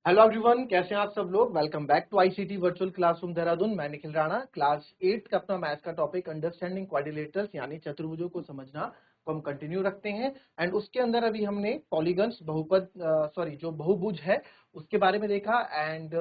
Hello everyone, कैसे हैं आप सब लोग। Welcome back to ICT virtual classroom Dehradun. मैं निखिल राणा। क्लास 8 का अपना मैथ्स का टॉपिक अंडरस्टैंडिंग क्वाड्रिलेटरल्स यानी चतुर्भुजों को समझना को हम कंटिन्यू रखते हैं। एंड उसके अंदर अभी हमने पॉलीगन्स बहुपद जो बहुभुज है उसके बारे में देखा। एंड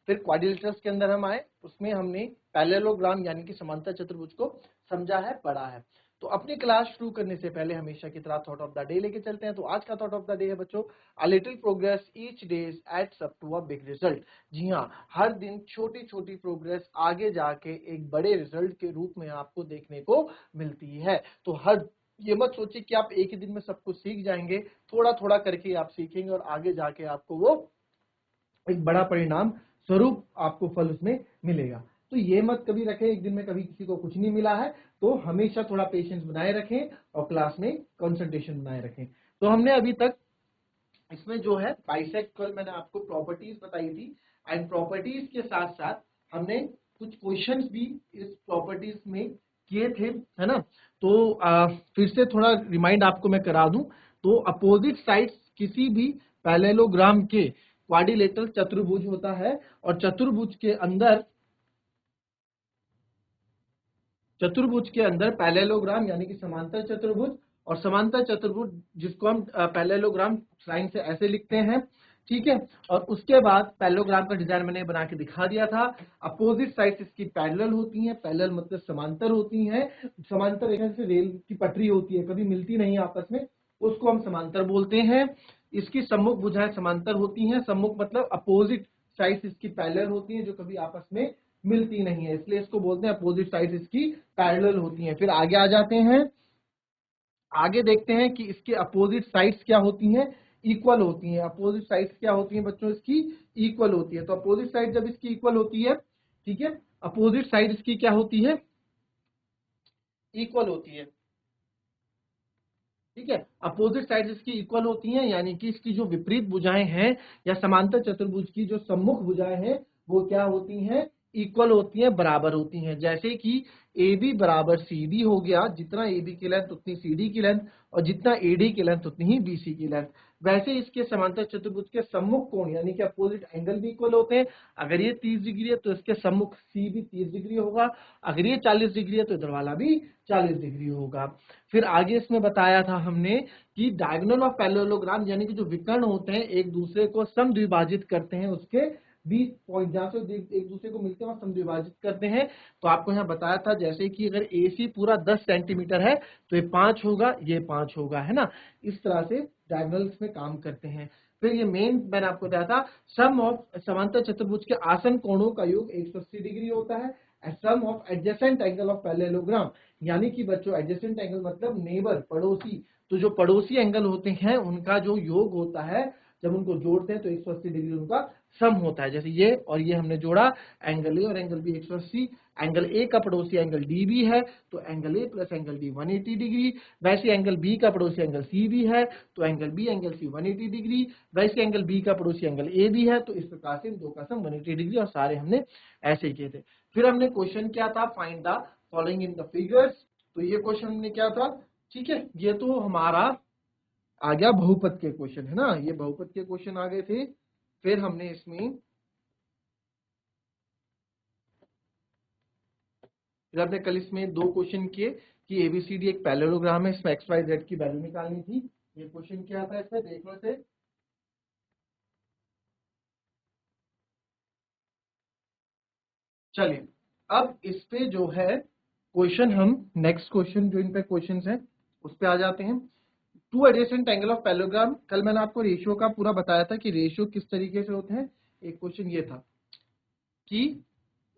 फिर क्वाड्रिलेटरल्स के अंदर हम आए, उसमें हमने पैरेललोग्राम यानी कि समांतर चतुर्भुज को समझा है, पढ़ा है। तो अपनी क्लास शुरू करने से पहले हमेशा की तरह थॉट ऑफ द डे लेके चलते हैं। तो आज का थॉट ऑफ द डे है बच्चों, A little progress each day adds up to a big result। जी हाँ, हर दिन छोटी छोटी प्रोग्रेस आगे जाके एक बड़े रिजल्ट के रूप में आपको देखने को मिलती है। तो हर ये मत सोचिए कि आप एक ही दिन में सब कुछ सीख जाएंगे, थोड़ा थोड़ा करके आप सीखेंगे और आगे जाके आपको वो एक बड़ा परिणाम स्वरूप आपको फल उसमें मिलेगा। तो ये मत कभी रखें एक दिन में कभी किसी को कुछ नहीं मिला है। तो हमेशा थोड़ा पेशेंस बनाए रखें और क्लास में कंसंट्रेशन बनाए रखें। तो हमने अभी तक इसमें जो है बाइसेक्ट कल मैंने आपको प्रॉपर्टीज बताई थी। एंड प्रॉपर्टीज के साथ साथ हमने कुछ क्वेश्चंस भी इस प्रॉपर्टीज में किए थे, है ना। तो फिर से थोड़ा रिमाइंड आपको मैं करा दूं। तो अपोजिट साइड्स किसी भी पैरेललोग्राम के क्वाड्रिलेटरल चतुर्भुज होता है, और चतुर्भुज के अंदर पैरेललोग्राम यानी कि समांतर चतुर्भुज, और समांतर चतुर्भुज जिसको हम पैरेललोग्राम साइन से ऐसे लिखते हैं, ठीक है। और उसके बाद पैरेललोग्राम का डिजाइन मैंने बना के दिखा दिया था। अपोजिट साइड्स इसकी पैरेलल होती हैं, पैरेलल मतलब समांतर होती हैं। समांतर एक जैसे रेल की पटरी होती है, कभी मिलती नहीं आपस में, उसको हम समांतर बोलते हैं। इसकी सम्मुख भुजाएं समांतर होती हैं। सम्मुख मतलब अपोजिट साइड्स इसकी पैरेलल होती हैं, जो कभी आपस में मिलती नहीं है, इसलिए इसको बोलते हैं अपोजिट साइड्स इसकी पैरेलल होती हैं। फिर आगे आ जाते हैं, आगे देखते हैं कि इसके अपोजिट साइड्स क्या होती हैं, इक्वल होती हैं। अपोजिट साइड्स क्या होती हैं बच्चों, इसकी इक्वल होती है। तो अपोजिट साइड जब इसकी इक्वल होती है, ठीक है, अपोजिट साइड इसकी क्या होती है, इक्वल होती है, ठीक है। अपोजिट साइड इसकी इक्वल होती हैं, यानी कि इसकी जो विपरीत भुजाएं हैं या समांतर चतुर्भुज की जो सम्मुख भुजाएं हैं वो क्या होती हैं, इक्वल होती हैं, बराबर होती हैं। जैसे कि ए बी बराबर सी डी हो गया, जितना ए बी की लेंथ उतनी सी डी की लेंथ, और जितना ए डी की लेंथ उतनी ही बी सी की लेंथ। वैसे इसके समांतर चतुर्भुज के सम्मुख कोण यानी कि अपोजिट एंगल भी इक्वल होते हैं। अगर ये 30 डिग्री है तो इसके सम्मुख सी भी 30 डिग्री होगा। अगर ये 40 डिग्री है तो इधर वाला भी 40 डिग्री होगा। फिर आगे इसमें बताया था हमने कि डायगोनल ऑफ पैरेललोग्राम यानी कि जो विकर्ण होते हैं एक दूसरे को समद्विभाजित करते हैं, उसके बीच पॉइंट जहां से एक दूसरे को मिलते हैं और समद्विभाजित करते हैं। तो आपको यहाँ बताया था जैसे कि अगर AC पूरा 10 सेंटीमीटर है तो ये 5 होगा, ये 5 होगा, है ना। इस तरह से डायगोनल्स में काम करते हैं। फिर ये मेन मैंने आपको बताया था, सम ऑफ समांतर चतुर्भुज के आसन कोणों का योग 180 डिग्री होता है। Sum of adjacent angle of parallelogram यानी कि बच्चों एडजेसेंट एंगल मतलब नेबर, पड़ोसी। तो जो पड़ोसी एंगल होते हैं उनका जो योग होता है, जब उनको जोड़ते हैं तो 180 डिग्री उनका सम होता है। जैसे ये और ये हमने जोड़ा, एंगल ए और एंगल बी 180। एंगल ए का पड़ोसी एंगल डी भी है तो angle A plus angle D 180 degree. वैसे एंगल बी का पड़ोसी एंगल सी भी है तो angle B angle C 180 degree. वैसे एंगल बी का पड़ोसी एंगल ए भी है, तो इस प्रकार से इन दो का सम 180 डिग्री। और सारे हमने ऐसे ही किए थे। फिर हमने क्वेश्चन क्या था, find the following in the figures. तो ये क्वेश्चन हमने क्या था, ठीक है, ये तो हमारा आ गया बहुपद के क्वेश्चन, है ना, ये बहुपद के क्वेश्चन आ गए थे। फिर हमने इसमें फिर हमने कल इसमें दो क्वेश्चन किए कि एबीसीडी एक पैरेललोग्राम है, इसमें एक्स वाई जेड की वैल्यू निकालनी थी। ये क्वेश्चन क्या था, इसमें देख लो से। चलिए अब इस पे जो है क्वेश्चन, हम नेक्स्ट क्वेश्चन जो इन पे क्वेश्चन है उस पे आ जाते हैं। To adjacent angle of parallelogram, कल मैंने आपको रेशियो का पूरा बताया था कि रेशियो किस तरीके से होते हैं। एक क्वेश्चन ये था कि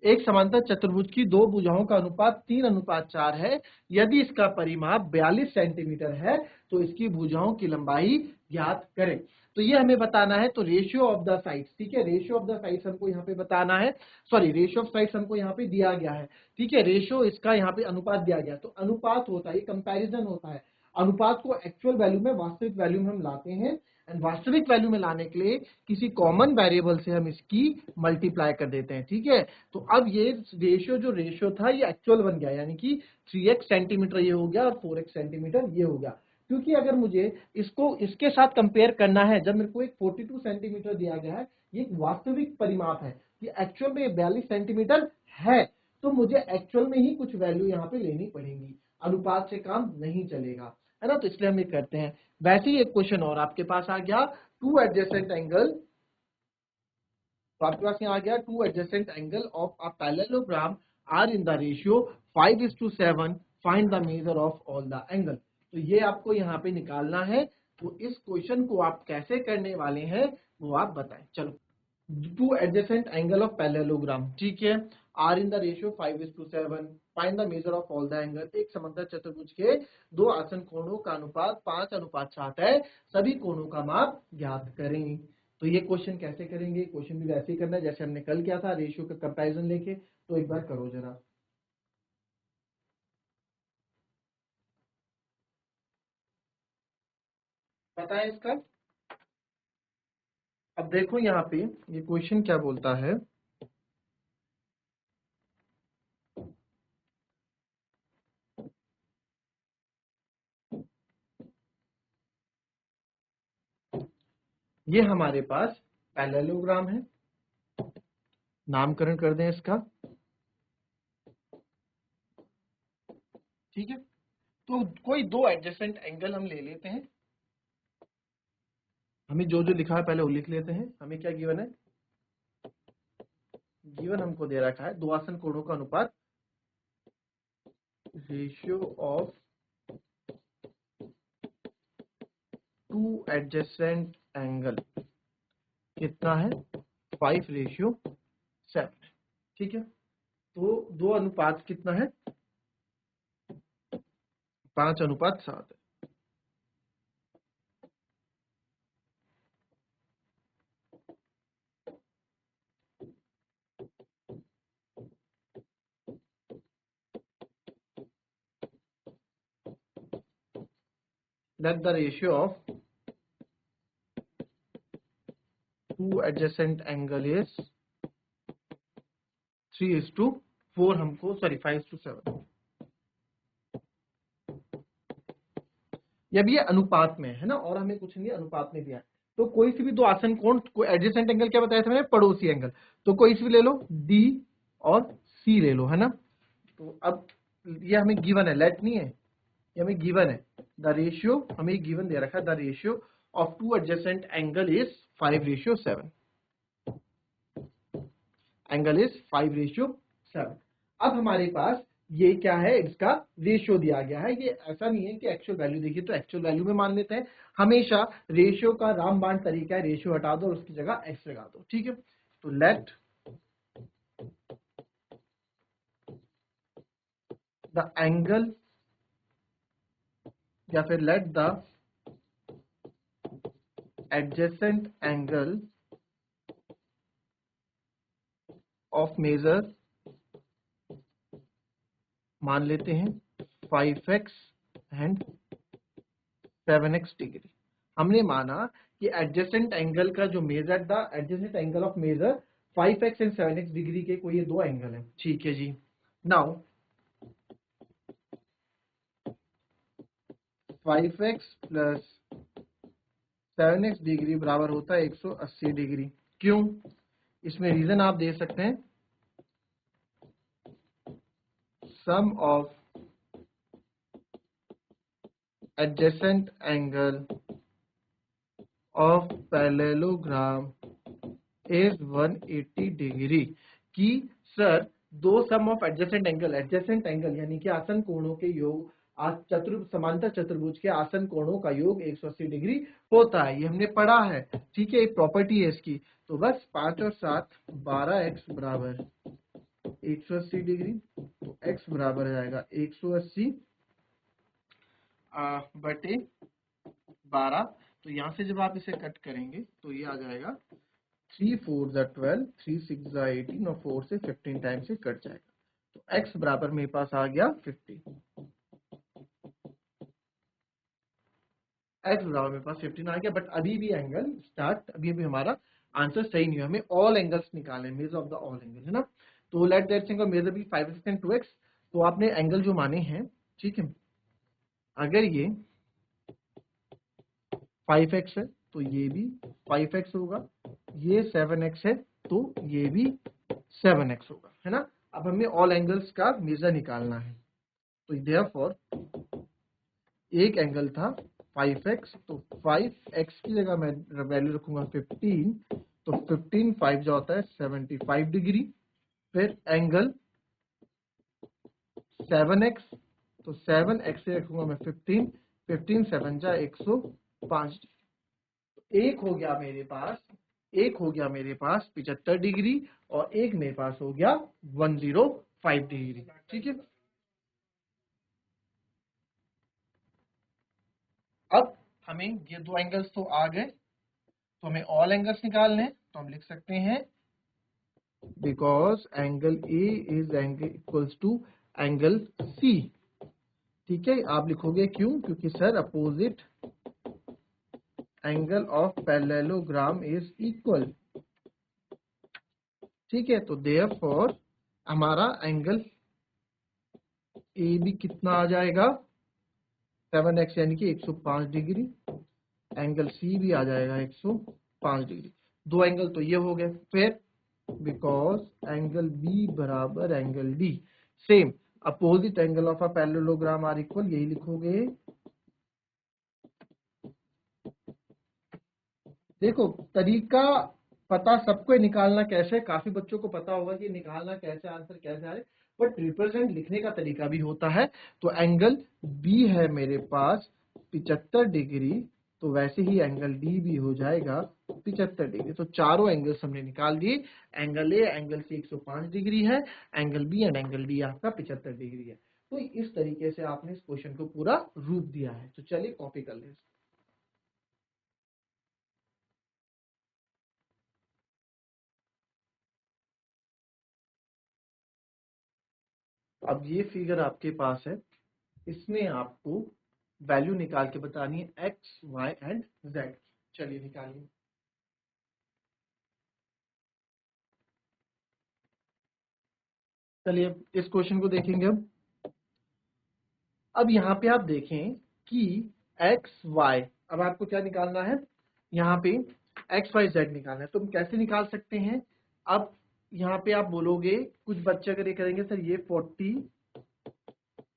एक समांतर चतुर्भुज की दो भुजाओं का अनुपात 3:4 है। यदि इसका परिमाप 42 सेंटीमीटर है तो इसकी भुजाओं की लंबाई ज्ञात करें। तो ये हमें बताना है। तो रेशियो ऑफ द साइड्स, ठीक है, रेशियो ऑफ द साइड्स हमको यहाँ पे बताना है। सॉरी, रेशियो ऑफ साइड्स हमको यहाँ पे दिया गया है, ठीक है। रेशियो इसका यहाँ पे अनुपात दिया गया, तो अनुपात होता है, कंपैरिजन होता है। अनुपात को एक्चुअल वैल्यू में, वास्तविक वैल्यू में हम लाते हैं। एंड वास्तविक वैल्यू में लाने के लिए किसी कॉमन वेरिएबल से हम इसकी मल्टीप्लाई कर देते हैं, ठीक है। तो अब ये रेशियो था ये एक्चुअल बन गया, यानी कि 3x सेंटीमीटर ये हो गया और 4x सेंटीमीटर ये हो गया। क्योंकि अगर मुझे इसको इसके साथ कंपेयर करना है, जब मेरे को एक 42 सेंटीमीटर दिया गया है, ये एक वास्तविक परिमाप है कि एक्चुअल में 42 सेंटीमीटर है, तो मुझे एक्चुअल में ही कुछ वैल्यू यहाँ पे लेनी पड़ेगी, अनुपात से काम नहीं चलेगा, है ना। तो इसलिए हम ये करते हैं। वैसे ही एक क्वेश्चन और आपके पास आ गया, टू एडजेसेंट एंगल, तो आपके पास यहाँ आ गया, two adjacent angle of a parallelogram are in the ratio 5:7, find the measure of all the angle. तो ये आपको यहाँ पे निकालना है। तो इस क्वेश्चन को आप कैसे करने वाले हैं वो आप बताएं। चलो, two adjacent angle of parallelogram, ठीक है, are in the ratio 5:7, find the measure of all the angle. एक समांतर चतुर्भुज के दो आसन कोणों का अनुपात 5:7 है, सभी कोणों का माप ज्ञात करें। तो ये क्वेश्चन कैसे करेंगे? क्वेश्चन भी वैसे ही करना है जैसे हमने कल किया था, रेशियो का कंपैरिजन लेके। तो एक बार करो जरा, पता है इसका। अब देखो यहाँ पे ये क्वेश्चन क्या बोलता है। ये हमारे पास पैरेललोग्राम है, नामकरण कर दें इसका, ठीक है। तो कोई दो एडजेसेंट एंगल हम ले लेते हैं। हमें जो जो लिखा है पहले वो लिख लेते हैं। हमें क्या गिवन है? गिवन हमको दे रखा है दो आसन कोणों का अनुपात, ratio of to adjacent angle कितना है? 5:7, ठीक है। तो दो अनुपात कितना है? 5:7 है। Let the ratio of two adjacent angle is 3:4, हमको सॉरी 5:7। अब ये अनुपात में है ना, और हमें कुछ नहीं अनुपात में दिया है। तो कोई सी भी दो आसन कोण, कोई एडजेसेंट एंगल क्या बताया था मैंने? पड़ोसी एंगल। तो कोई सी भी ले लो, डी और सी ले लो, है ना। तो अब ये हमें गिवन है, लेट नहीं है, ये हमें गिवन है। द रेशियो हमें गिवन दे रखा है, the ratio of to adjacent angle is 5:7, angle is 5:7। अब हमारे पास ये क्या है? इसका रेशियो दिया गया है। ये ऐसा नहीं है कि एक्चुअल वैल्यू देखिए तो एक्चुअल वैल्यू में मान लेते हैं। हमेशा रेशियो का रामबाण तरीका है, रेशियो हटा दो और उसकी जगह एक्स लगा दो, ठीक है। तो लेट द एंगल, या फिर let the adjacent angle of measure, मान लेते हैं 5x एंड 7x डिग्री। हमने माना कि एडजेसेंट एंगल का जो measure, the adjacent angle of measure 5x and 7x degree के कोई ये दो एंगल हैं, ठीक है जी। Now 5x plus 7x degree बराबर होता है 180 डिग्री। क्यों? इसमें रीजन आप दे सकते हैं, sum of adjacent angle of parallelogram is 180 degree. कि सर दो sum of adjacent angle, adjacent angle यानी कि आसन कोणों के योग, समांतर चतुर्भुज के आसन कोणों का योग 180 डिग्री होता है। ये हमने पढ़ा है, ठीक है, एक प्रॉपर्टी है इसकी। तो बस 5 और 7 12x बराबर 180 डिग्री। तो x बराबर जाएगा 180 बटे 12। तो यहां से जब आप इसे कट करेंगे तो ये आ जाएगा 3 4 12, 3 6 18 और 4 से 15 टाइम से कट जाएगा। तो x बराबर मेरे पास आ गया 50। x बराबर मेरे पास 15 आ गया। बट अभी भी एंगल स्टार्ट, अभी भी हमारा आंसर सही नहीं है। हमें ऑल एंगल्स निकालने, measure of the all angle, है ना। तो लेट दैट एंगल मेजर भी 5x एंड 2x। तो आपने एंगल जो माने हैं, ठीक है, अगर ये 5x है तो ये भी 5x होगा, ये 7x है तो ये भी 7x होगा, है ना। अब हमें ऑल एंगल्स का मेजर निकालना है, तो देयरफॉर एक एंगल था 5x, तो 5x की जगह मैं वैल्यू रखूंगा 15, तो 15 5 जो होता है 75 डिग्री। फिर एंगल 7x, तो 7x से रखूंगा मैं 15, 15 7 जा 105 डिग्री। एक हो गया मेरे पास, एक हो गया मेरे पास 75 डिग्री और एक मेरे पास हो गया 105 डिग्री, ठीक है। अब हमें ये दो एंगल्स तो आ गए, तो हमें ऑल एंगल्स निकालने हैं, तो हम लिख सकते हैं because angle A is angle equals to angle C, ठीक है। आप लिखोगे क्यों, क्योंकि sir opposite angle of parallelogram is equal, ठीक है। तो देयरफॉर हमारा एंगल ए भी कितना आ जाएगा 7x यानी कि 105 डिग्री, एंगल सी भी आ जाएगा 105 डिग्री। दो एंगल तो ये हो गए। फिर बिकॉज एंगल बी बराबर angle D, same opposite angle of a parallelogram are equal, यही लिखोगे। देखो तरीका पता सबको निकालना कैसे, काफी बच्चों को पता होगा कि निकालना कैसे, आंसर कैसे आए, बट रिप्रेजेंट लिखने का तरीका भी होता है। तो एंगल बी है मेरे पास 75 डिग्री, तो वैसे ही एंगल डी भी हो जाएगा 75 डिग्री। तो चारों एंगल्स हमने निकाल दिए। Angle A angle C 105 degree है, angle B and angle D आपका 75 डिग्री है। तो इस तरीके से आपने इस क्वेश्चन को पूरा रूप दिया है। तो चलिए कॉपी कर लें। अब ये फिगर आपके पास है, इसमें आपको वैल्यू निकाल के बतानी है एक्स वाई एंड जेड। चलिए निकालिए। चलिए इस क्वेश्चन को देखेंगे। अब यहाँ पे आप देखें कि एक्स वाई, अब आपको क्या निकालना है, यहाँ पे एक्स वाई जेड निकालना है। तो हम कैसे निकाल सकते हैं। अब यहाँ पे आप बोलोगे, कुछ बच्चे अगर ये करेंगे सर ये 40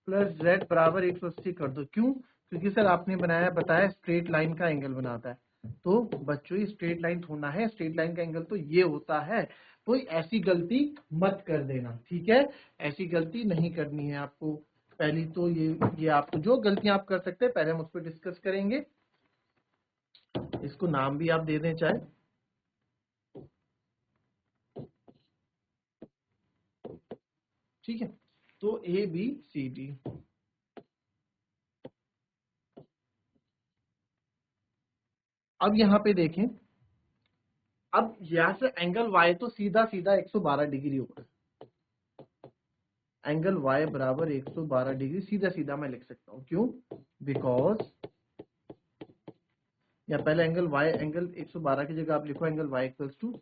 प्लस जेड बराबर 180 कर दो, क्यों, क्योंकि सर आपने बताया स्ट्रेट लाइन का एंगल बनाता है। तो बच्चों ये स्ट्रेट लाइन थोड़ा है, स्ट्रेट लाइन का एंगल तो ये होता है। तो ऐसी गलती मत कर देना, ठीक है, ऐसी गलती नहीं करनी है आपको। पहली तो ये आपको जो गलतियां आप कर सकते हैं पहले हम उस पर डिस्कस करेंगे। इसको नाम भी आप दे दें चाहे, ठीक है। तो ए बी सी डी। अब यहाँ पे देखें, अब यहाँ से एंगल वाई तो सीधा सीधा 112 डिग्री होगा। एंगल वाई बराबर 112 डिग्री सीधा सीधा मैं लिख सकता हूं, क्यों, बिकॉज या पहले एंगल वाई, एंगल 112 की जगह आप लिखो angle Y equals to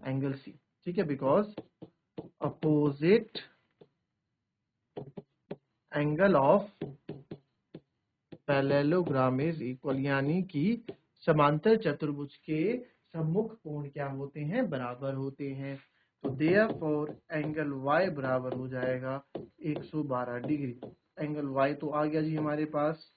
angle C, ठीक है। Because opposite angle of parallelogram is equal, यानी कि समांतर चतुर्भुज के सम्मुख कोण क्या होते हैं, बराबर होते हैं। तो देयरफॉर एंगल y बराबर हो जाएगा 112 डिग्री। एंगल y तो आ गया जी हमारे पास।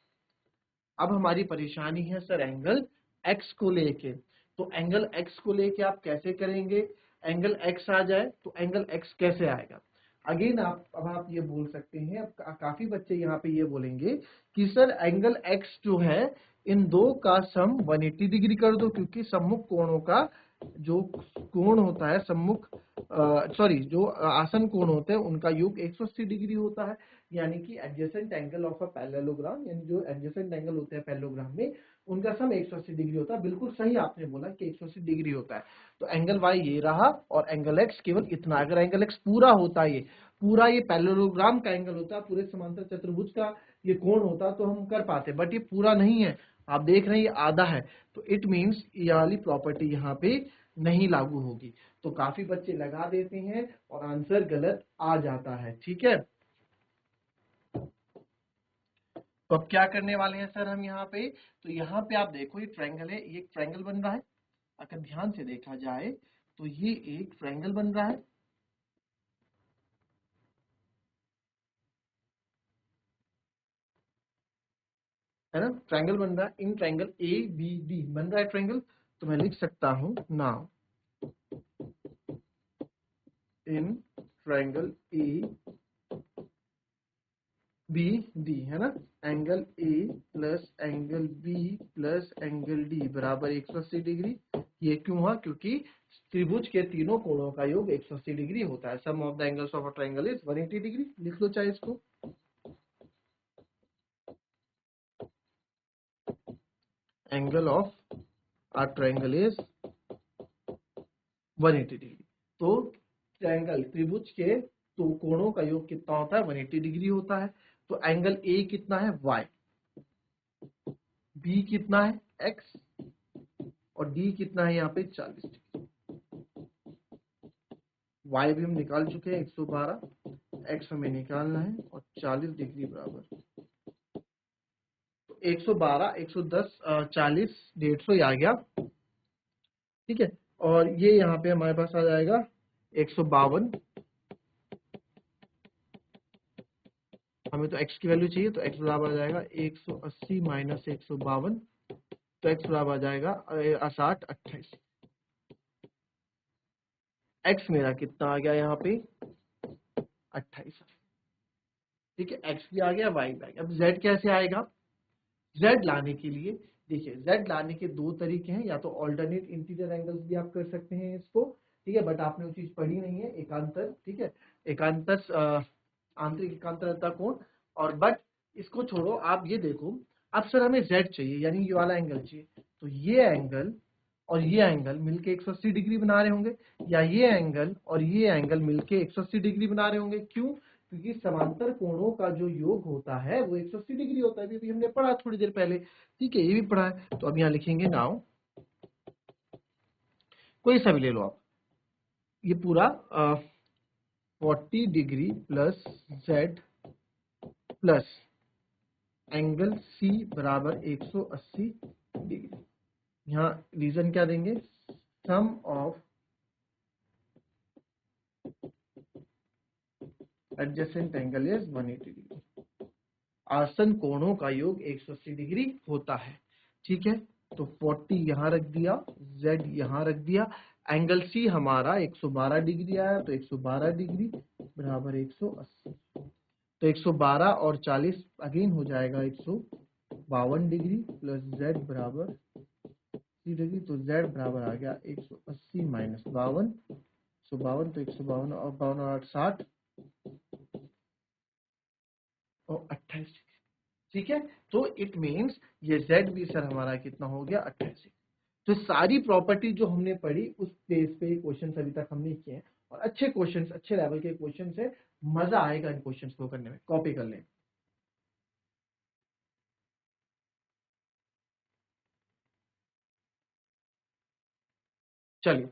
अब हमारी परेशानी है सर एंगल x को लेके। तो एंगल x को लेके आप कैसे करेंगे, एंगल x आ जाए तो एंगल x कैसे आएगा। अगेन अब आप ये बोल सकते हैं, अब काफी बच्चे यहाँ पे ये बोलेंगे कि सर एंगल x जो है इन दो का सम 180 डिग्री कर दो, क्योंकि सम्मुख कोणों का जो कोण होता है, सम्मुख सॉरी जो आसन कोण होते हैं उनका योग 180 डिग्री होता है। यानी कि adjacent angle of a parallelogram, यानी जो एडजेसेंट एंगल होते हैं पैरेललोग्राम में उनका सम 180 डिग्री होता है। बिल्कुल सही आपने बोला कि 180 डिग्री होता है। तो एंगल वाई ये रहा और एंगल एक्स केवल इतना। अगर एंगल एक्स पूरा होता है, ये पूरा ये पैरेललोग्राम का एंगल होता है, पूरे समांतर चतुर्भुज का ये कोण होता तो हम कर पाते, बट ये पूरा नहीं है। आप देख रहे हैं ये आधा है, तो इट मीन्स ये वाली प्रॉपर्टी यहाँ पे नहीं लागू होगी। तो काफी बच्चे लगा देते हैं और आंसर गलत आ जाता है, ठीक है। तो अब क्या करने वाले हैं सर हम यहाँ पे, तो यहाँ पे आप देखो ये ट्रायंगल है, ये एक ट्रायंगल बन रहा है। अगर ध्यान से देखा जाए तो ये एक ट्रायंगल बन रहा है ना, ट्रायंगल बन रहा है। In triangle A B D बन रहा है ट्रायंगल। तो मैं लिख सकता हूं now in triangle A B D, है ना, angle A plus angle B plus angle D बराबर 180 डिग्री। ये क्यों हुआ, क्योंकि त्रिभुज के तीनों कोणों का योग 180 डिग्री होता है। Sum of the angles of a triangle is 180 degree. लिख लो चाहे इसको, angle of a triangle is 180 degree. तो ट्रायंगल त्रिभुज के तो कोणों का योग कितना होता है, 180 डिग्री होता है। तो एंगल ए कितना है, y, बी कितना है, x, और डी कितना है यहाँ पे 40 डिग्री। y भी हम निकाल चुके हैं 112, x हमें निकालना है और 40 डिग्री बराबर। तो 112, 110, 40, 150 आ गया, ठीक है। और ये यहाँ पे हमारे पास आ जाएगा 152। हमें तो x की वैल्यू चाहिए, तो x बराबर आ जाएगा 180 माइनस 152, तो x बराबर आ जाएगा 60, 28। x मेरा कितना आ गया यहाँ पे, 28। ठीक है, x भी आ गया, y भी आ गया। अब z कैसे आएगा, z लाने के लिए देखिए, z लाने के दो तरीके हैं, या तो ऑल्टरनेट इंटीरियर एंगल्स भी आप कर सकते हैं इसको, ठीक है, बट आपने वो चीज पढ़ी नहीं है, एकांतर, ठीक है, एकांतर आंतरिक एकांतरता कोण। और बट इसको छोड़ो, आप ये देखो, अब सर हमें z चाहिए, यानी ये वाला एंगल चाहिए, तो ये एंगल और ये एंगल मिलके 180 डिग्री बना रहे होंगे, या ये एंगल और ये एंगल मिलके 180 डिग्री बना रहे होंगे। क्यों, क्योंकि समांतर कोणों का जो योग होता है वो 180 डिग्री होता है। अभी हमने पढ़ा थोड़ी देर पहले, ठीक है, ये भी पढ़ा है। तो अब यहाँ लिखेंगे नाउ, कोई सा भी ले लो आप, ये पूरा 40 degree plus z plus angle C बराबर 180 डिग्री। यहाँ रीजन क्या देंगे, sum of adjacent angle is 180 degree. आसन कोणों का योग 180 डिग्री होता है, ठीक है। तो 40 यहाँ रख दिया, z यहाँ रख दिया, एंगल सी हमारा 112 डिग्री आया, तो 112 डिग्री बराबर 180। तो 112 और 40 अगेन हो जाएगा 152 डिग्री प्लस z बराबर 80 डिग्री। तो z बराबर आ गया 180 माइनस 52, 152, तो 152 और 52 और 8 60 और 28, ठीक है। तो इट मीन्स ये z भी सर हमारा कितना हो गया, 28। तो सारी प्रॉपर्टी जो हमने पढ़ी उस बेस पे क्वेश्चन अभी तक हमने किए हैं, और अच्छे क्वेश्चंस, अच्छे लेवल के क्वेश्चन है, मजा आएगा इन क्वेश्चंस को करने में, कॉपी कर लें। चलिए,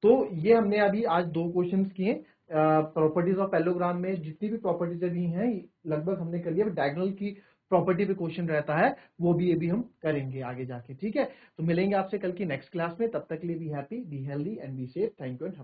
तो ये हमने अभी आज दो क्वेश्चंस किए। प्रॉपर्टीज ऑफ पैरेललोग्राम में जितनी भी प्रॉपर्टीज अभी हैं लगभग हमने कर लिया। डायगोनल की प्रॉपर्टी पे क्वेश्चन रहता है, वो भी अभी हम करेंगे आगे जाके, ठीक है। तो मिलेंगे आपसे कल की नेक्स्ट क्लास में, तब तक के लिए be happy, be healthy and be safe. Thank you and